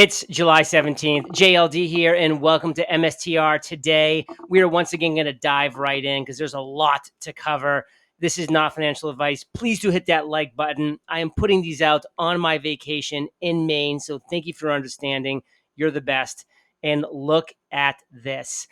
It's July 17th. JLD here, and welcome to MSTR. Today, we are once again going to dive right in because there's a lot to cover. This is not financial advice. Please do hit that like button. I am putting these out on my vacation in Maine, so thank you for your understanding. You're the best. And look at this.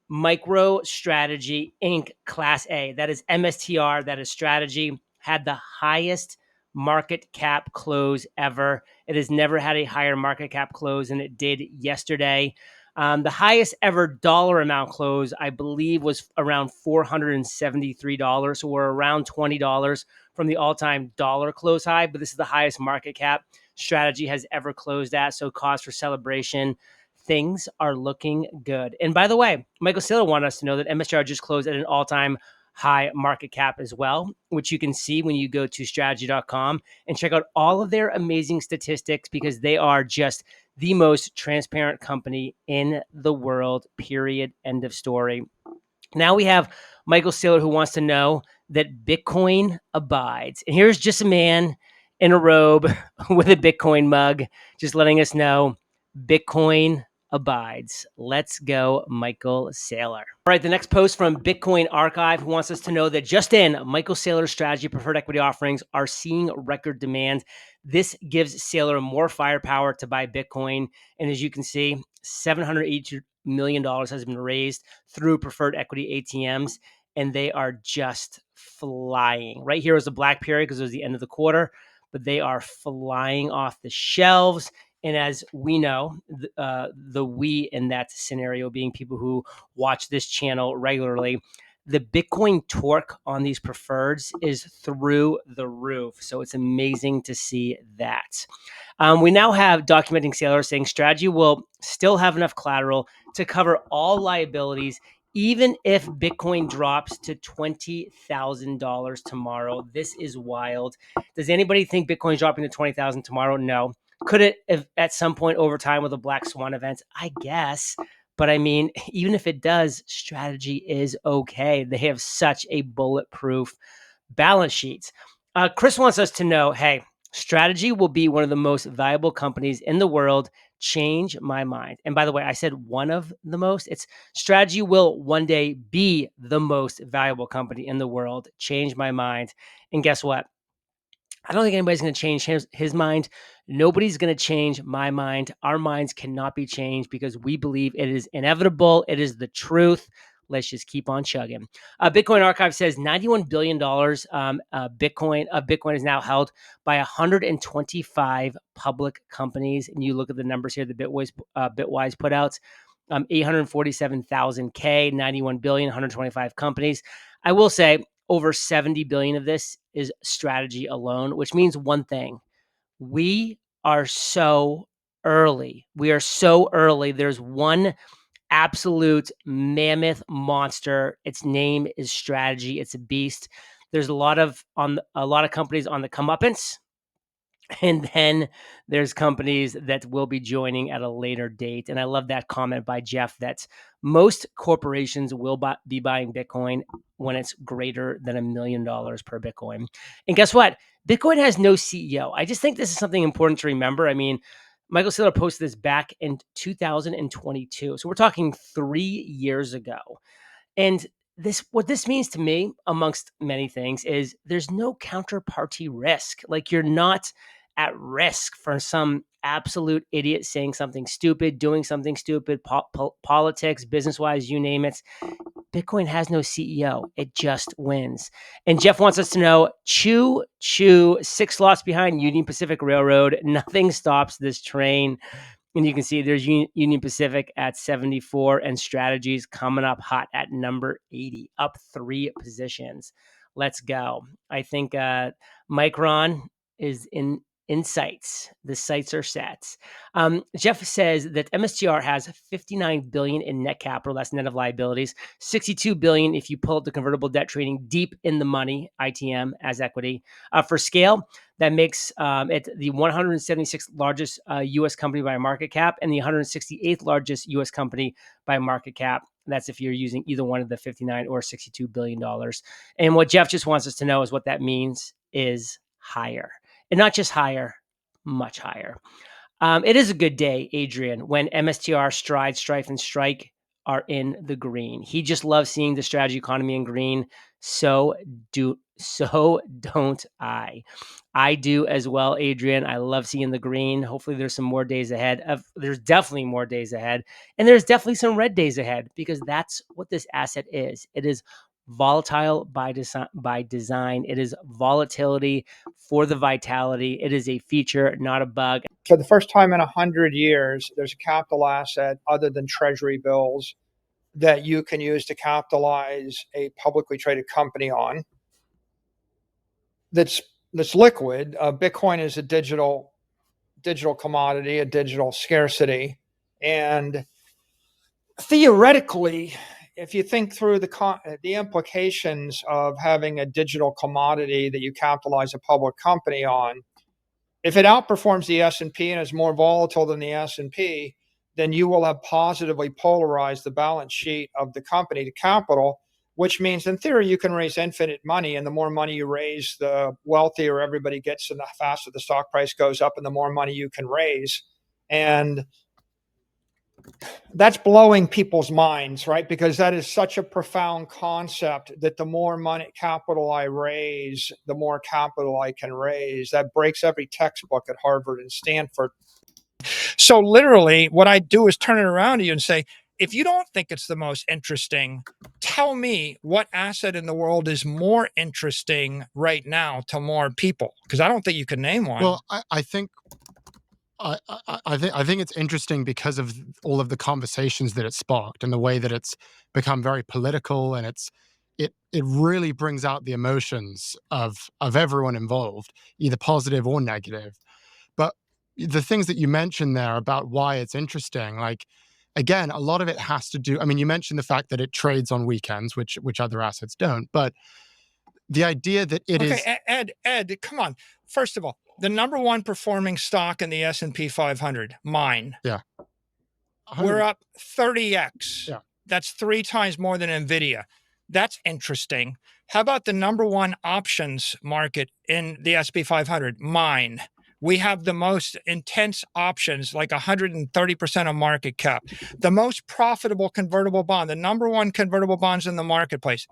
MicroStrategy Inc. Class A. That is MSTR. That is strategy. Had the highest market cap close ever. It has never had a higher market cap close than it did yesterday. The highest ever dollar amount close, I believe, was around $473. So we're around $20 from the all-time dollar close high, but this is the highest market cap strategy has ever closed at. So cause for celebration. Things are looking good. And by the way, Michael Saylor wanted us to know that MSTR just closed at an all-time high market cap as well, which you can see when you go to strategy.com and check out all of their amazing statistics because they are just the most transparent company in the world, period, end of story. Now we have Michael Saylor who wants to know that Bitcoin abides. And here's just a man in a robe with a Bitcoin mug, just letting us know Bitcoin abides. Let's go, Michael Saylor. All right, the next post from Bitcoin Archive who wants us to know that just in, Michael Saylor's strategy preferred equity offerings are seeing record demand. This gives Saylor more firepower to buy Bitcoin. And as you can see, $782 million has been raised through preferred equity ATMs, and they are just flying. Right here is a black period because it was the end of the quarter, but they are flying off the shelves. And as we know, the we in that scenario being people who watch this channel regularly, the Bitcoin torque on these preferreds is through the roof. So it's amazing to see that. We now have documenting Saylor saying strategy will still have enough collateral to cover all liabilities, even if Bitcoin drops to $20,000 tomorrow. This is wild. Does anybody think Bitcoin's dropping to $20,000 tomorrow? No. Could it have at some point over time with a black swan event? I guess. But I mean, even if it does, strategy is okay. They have such a bulletproof balance sheet. Chris wants us to know, hey, strategy will be one of the most valuable companies in the world. Change my mind. And by the way, I said one of the most. It's strategy will one day be the most valuable company in the world. Change my mind. And guess what? I don't think anybody's going to change his mind. Nobody's going to change my mind. Our minds cannot be changed because we believe it is inevitable. It is the truth. Let's just keep on chugging. Bitcoin Archive says $91 billion Bitcoin is now held by 125 public companies. And you look at the numbers here, the Bitwise put out 847,000 K, 91 billion, 125 companies. I will say over 70 billion of this is strategy alone, which means one thing. We are so early. We are so early. There's one absolute mammoth monster. Its name is strategy. It's a beast. There's a lot of companies on the comeuppance. And then there's companies that will be joining at a later date. And I love that comment by Jeff that most corporations will be buying Bitcoin when it's greater than $1 million per Bitcoin. And guess what? Bitcoin has no CEO. I just think this is something important to remember. I mean, Michael Saylor posted this back in 2022. So we're talking 3 years ago. And what this means to me, amongst many things, is there's no counterparty risk. Like you're not at risk for some absolute idiot saying something stupid, doing something stupid, politics, business-wise, you name it. Bitcoin has no CEO. It just wins. And Jeff wants us to know, choo, 6 slots behind Union Pacific Railroad. Nothing stops this train. And you can see there's Union Pacific at 74 and strategies coming up hot at number 80, up 3 positions. Let's go. I think Micron is in sights. The sights are set. Jeff says that MSTR has 59 billion in net capital. That's net of liabilities. 62 billion if you pull up the convertible debt trading deep in the money, ITM as equity. For scale, that makes it the 176th largest U.S. company by market cap and the 168th largest U.S. company by market cap. That's if you're using either one of the 59 or $62 billion. And what Jeff just wants us to know is what that means is higher. And not just higher, much higher. It is a good day, Adrian, when MSTR, Stride, Strife, and Strike are in the green. He just loves seeing the strategy economy in green. So don't I. I do as well, Adrian. I love seeing the green. Hopefully there's some more days ahead. There's definitely more days ahead. And there's definitely some red days ahead, because that's what this asset is. It is volatile by design. It is volatility for the vitality. It is a feature, not a bug. For the first time in 100 years, there's a capital asset other than treasury bills that you can use to capitalize a publicly traded company on that's liquid. Bitcoin is a digital commodity, a digital scarcity. And theoretically, if you think through the implications of having a digital commodity that you capitalize a public company on, if it outperforms the S&P and is more volatile than the S&P, then you will have positively polarized the balance sheet of the company to capital, which means in theory you can raise infinite money, and the more money you raise, the wealthier everybody gets and the faster the stock price goes up and the more money you can raise. And that's blowing people's minds, right? Because that is such a profound concept that the more money capital I raise, the more capital I can raise. That breaks every textbook at Harvard and Stanford. So literally what I do is turn it around to you and say, if you don't think it's the most interesting, tell me what asset in the world is more interesting right now to more people, because I don't think you can name one. Well, I think I think it's interesting because of all of the conversations that it sparked and the way that it's become very political, and it really brings out the emotions of everyone involved, either positive or negative. But the things that you mentioned there about why it's interesting, like, again, a lot of it has to do. I mean, you mentioned the fact that it trades on weekends, which other assets don't, but the idea that it is. Ed, come on. First of all, the number one performing stock in the S&P 500, mine. Yeah. We're up 30x. Yeah. That's 3 times more than NVIDIA. That's interesting. How about the number one options market in the S&P 500? Mine. We have the most intense options, like 130% of market cap. The most profitable convertible bond, the number one convertible bonds in the marketplace,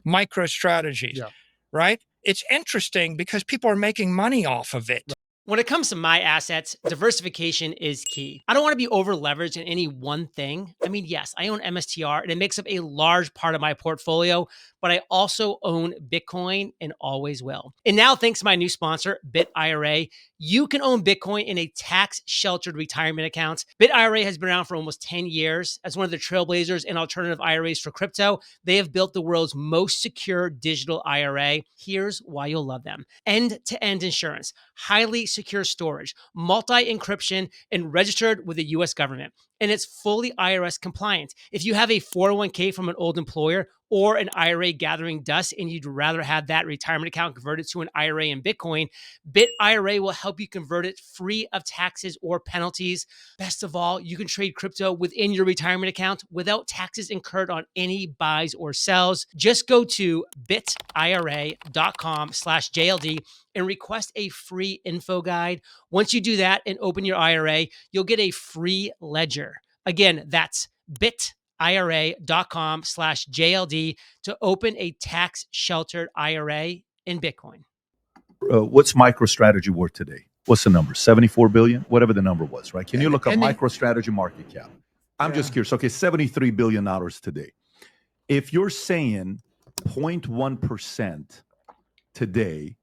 MicroStrategies. Yeah. Right? It's interesting because people are making money off of it. When it comes to my assets, diversification is key. I don't want to be over leveraged in any one thing. I mean, yes, I own MSTR and it makes up a large part of my portfolio, but I also own Bitcoin and always will. And now, thanks to my new sponsor, BitIRA, you can own Bitcoin in a tax-sheltered retirement account. BitIRA has been around for almost 10 years. As one of the trailblazers in alternative IRAs for crypto, they have built the world's most secure digital IRA. Here's why you'll love them. End-to-end insurance, highly secure storage, multi-encryption, and registered with the US government. And it's fully IRS compliant. If you have a 401k from an old employer or an IRA gathering dust and you'd rather have that retirement account converted to an IRA in Bitcoin, BitIRA will help you convert it free of taxes or penalties. Best of all, you can trade crypto within your retirement account without taxes incurred on any buys or sells. Just go to bitira.com/JLD and request a free info guide. Once you do that and open your IRA, you'll get a free ledger. Again, that's bitira.com/JLD to open a tax-sheltered IRA in Bitcoin. What's MicroStrategy worth today? What's the number? 74 billion? Whatever the number was, right? Can you look up MicroStrategy market cap? I'm just curious. Okay, $73 billion today. If you're saying 0.1% today,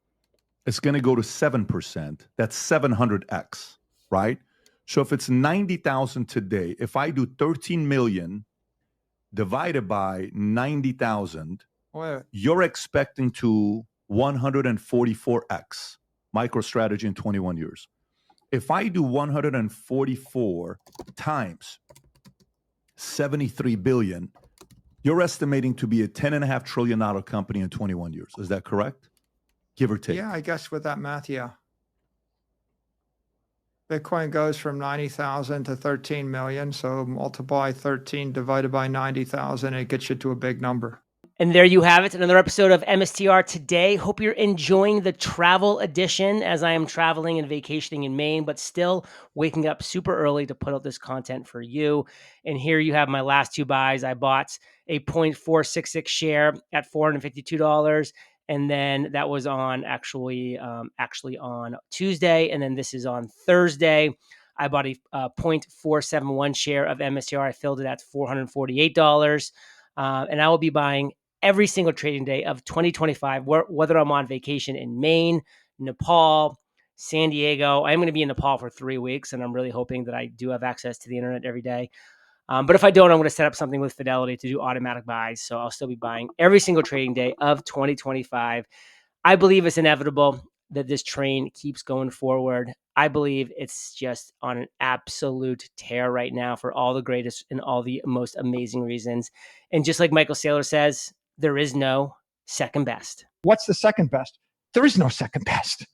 it's going to go to 7%. That's 700x, right? So if it's 90,000 today, if I do 13 million divided by 90,000, you're expecting to 144x MicroStrategy in 21 years. If I do 144 times 73 billion, you're estimating to be a $10.5 trillion company in 21 years. Is that correct? Give or take. Yeah, I guess with that math, yeah. Bitcoin goes from 90,000 to 13 million. So multiply 13 divided by 90,000, it gets you to a big number. And there you have it, another episode of MSTR today. Hope you're enjoying the travel edition as I am traveling and vacationing in Maine, but still waking up super early to put out this content for you. And here you have my last two buys. I bought a 0.466 share at $452. And then that was on actually on Tuesday. And then this is on Thursday. I bought a 0.471 share of MSTR. I filled it at $448. And I will be buying every single trading day of 2025, whether I'm on vacation in Maine, Nepal, San Diego. I'm going to be in Nepal for 3 weeks, and I'm really hoping that I do have access to the internet every day. But if I don't, I'm going to set up something with Fidelity to do automatic buys. So I'll still be buying every single trading day of 2025. I believe it's inevitable that this train keeps going forward. I believe it's just on an absolute tear right now for all the greatest and all the most amazing reasons. And just like Michael Saylor says, there is no second best. What's the second best? There is no second best.